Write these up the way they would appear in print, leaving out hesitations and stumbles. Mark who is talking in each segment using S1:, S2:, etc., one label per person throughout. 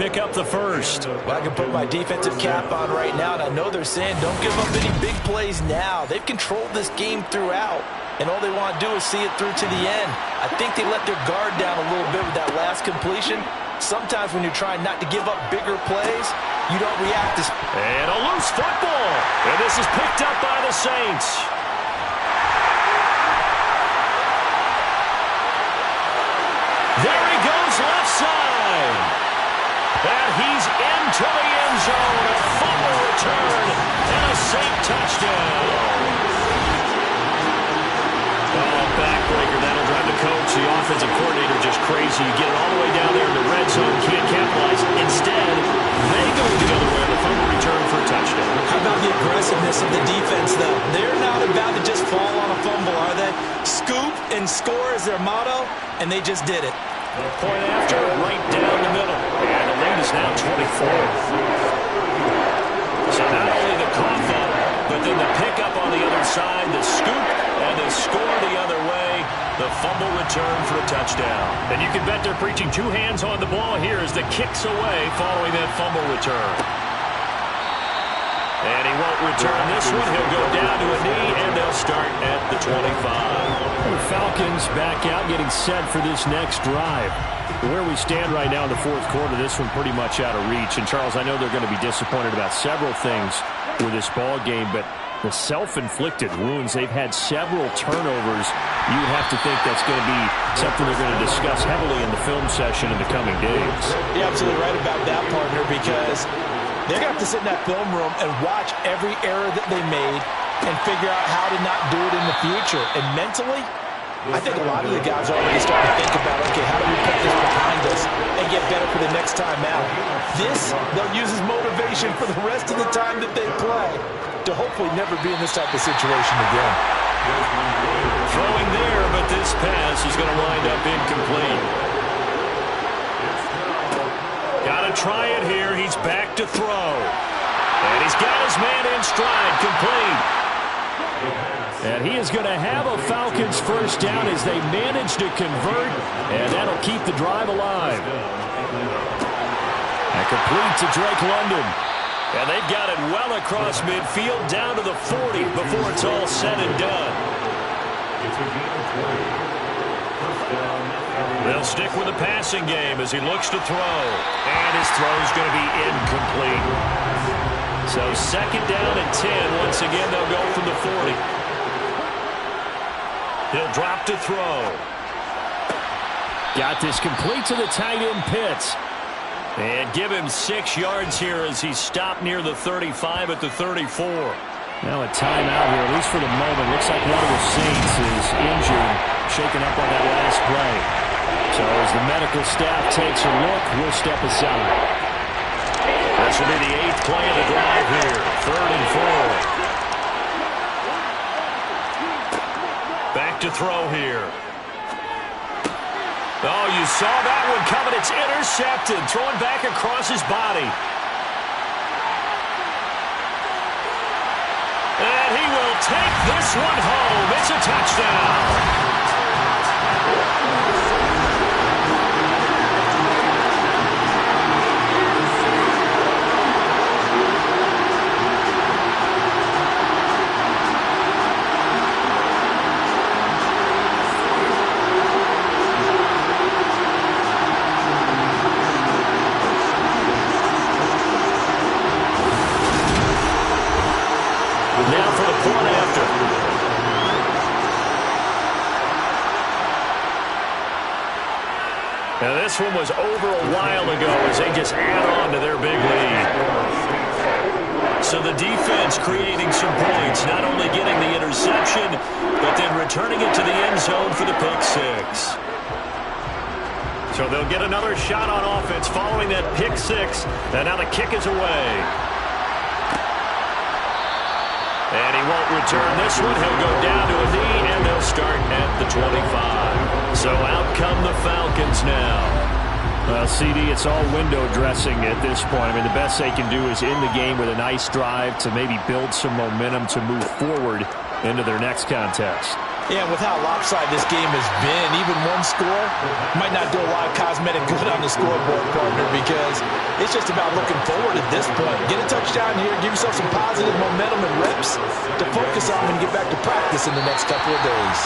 S1: pick up the first.
S2: Well, I can put my defensive cap on right now, and I know they're saying don't give up any big plays now. They've controlled this game throughout, and all they want to do is see it through to the end. I think they let their guard down a little bit with that last completion. Sometimes when you're trying not to give up bigger plays, you don't react as...
S1: And a loose football. And this is picked up by the Saints. There he goes left side. And he's into the end zone. A fumble return and a Saint touchdown. Oh, backbreaker. That'll drive the coach, the offensive coordinator, just crazy. You get it all the way down there in the red zone, can't capitalize. Instead, they go the other way on the fumble return for a touchdown.
S2: How about the aggressiveness of the defense, though? They're not about to just fall on a fumble, are they? Scoop and score is their motto, and they just did it.
S1: Point after, right down the middle. And the lead is now 24. So not only the cough up, but then the pickup on the other side, the scoop, and the score the other way, the fumble return for a touchdown. And you can bet they're preaching two hands on the ball here as the kick's away following that fumble return. And he won't return this one. He'll go down to a knee, and they'll start at the 25. The Falcons back out, getting set for this next drive. Where we stand right now in the fourth quarter, this one pretty much out of reach. And, Charles, I know they're going to be disappointed about several things with this ball game, but the self-inflicted wounds, they've had several turnovers. You would have to think that's going to be something they're going to discuss heavily in the film session in the coming days.
S2: You're absolutely right about that, partner, because they're going to have to sit in that film room and watch every error that they made and figure out how to not do it in the future. And mentally, I think a lot of the guys are already starting to think about, okay, how do we put this behind us and get better for the next time out? This, they'll use as motivation for the rest of the time that they play to hopefully never be in this type of situation again.
S1: Throwing there, but this pass is going to wind up incomplete. Got to try it here. He's back to throw. And he's got his man in stride, complete. And he is going to have a Falcons first down as they manage to convert, and that'll keep the drive alive. And complete to Drake London. And they've got it well across midfield down to the 40 before it's all said and done. They'll stick with the passing game as he looks to throw. And his throw's going to be incomplete. So second down and 10. Once again, they'll go from the 40. He'll drop to throw. Got this complete to the tight end Pitts. And give him 6 yards here as he's stopped near the 35 at the 34. Now a timeout here, at least for the moment. Looks like one of the Saints is injured, shaken up on that last play. So as the medical staff takes a look, we'll step aside. This will be the 8th play of the drive here. 3rd and 4. Back to throw here. Oh, you saw that one coming. It's intercepted. Throwing back across his body. And he will take this one home. It's a touchdown. Now for the point after. Now this one was over a while ago as they just add on to their big lead. So the defense creating some points, not only getting the interception, but then returning it to the end zone for the pick six. So they'll get another shot on offense following that pick six. And now the kick is away. And he won't return this one. He'll go down to a knee, and they'll start at the 25. So out come the Falcons now. Well, CD, it's all window dressing at this point. I mean, the best they can do is end the game with a nice drive to maybe build some momentum to move forward into their next contest.
S2: Yeah, with how lopsided this game has been, even one score might not do a lot of cosmetic good on the scoreboard, partner, because it's just about looking forward at this point. Get a touchdown here, give yourself some positive momentum and reps to focus on and get back to practice in the next couple of days.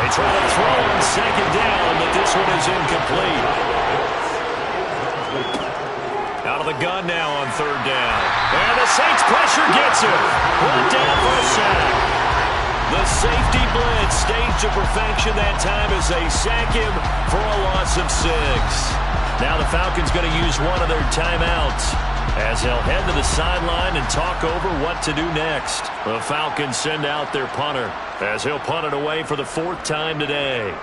S1: They try to throw on second down, but this one is incomplete. Out of the gun now on third down. And the Saints pressure gets him. Brought down for a sack. The safety blitz staged to perfection that time as they sack him for a loss of 6. Now the Falcons going to use one of their timeouts as they'll head to the sideline and talk over what to do next. The Falcons send out their punter as he'll punt it away for the 4th time today.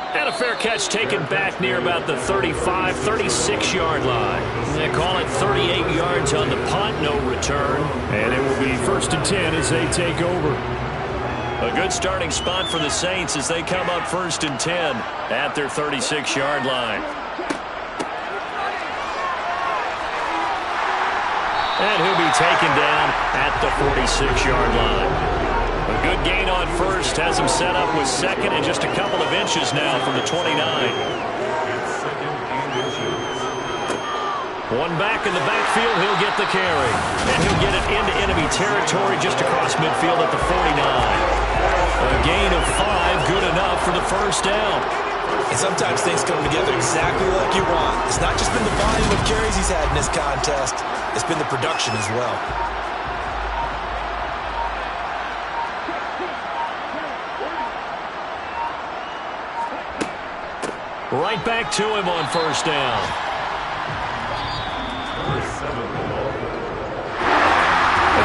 S1: And a fair catch taken back near about the 35, 36-yard line. They call it 38 yards on the punt, no return. And it will be 1st and 10 as they take over. A good starting spot for the Saints as they come up 1st and 10 at their 36-yard line. And he'll be taken down at the 46-yard line. A good gain on first has him set up with second and just a couple of inches now from the 29. One back in the backfield, he'll get the carry. And he'll get it into enemy territory just across midfield at the 49. A gain of 5, good enough for the first down.
S2: And sometimes things come together exactly like you want. It's not just been the volume of carries he's had in this contest. It's been the production as well.
S1: Right back to him on first down.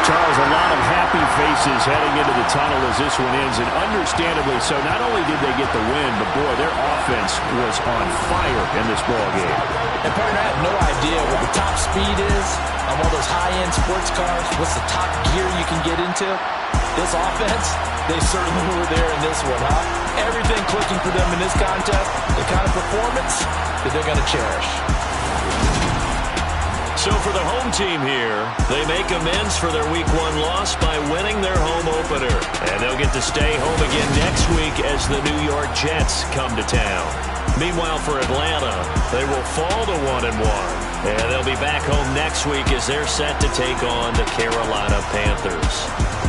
S1: Charles, a lot of happy faces heading into the tunnel as this one ends, and understandably so. Not only did they get the win, but boy, their offense was on fire in this ballgame.
S2: And partner, I have no idea what the top speed is on one of those high-end sports cars. What's the top gear you can get into? This offense, they certainly were there in this one, huh? Everything clicking for them in this contest, the kind of performance that they're going to cherish.
S1: So for the home team here, they make amends for their Week 1 loss by winning their home opener. And they'll get to stay home again next week as the New York Jets come to town. Meanwhile, for Atlanta, they will fall to 1-1. And they'll be back home next week as they're set to take on the Carolina Panthers.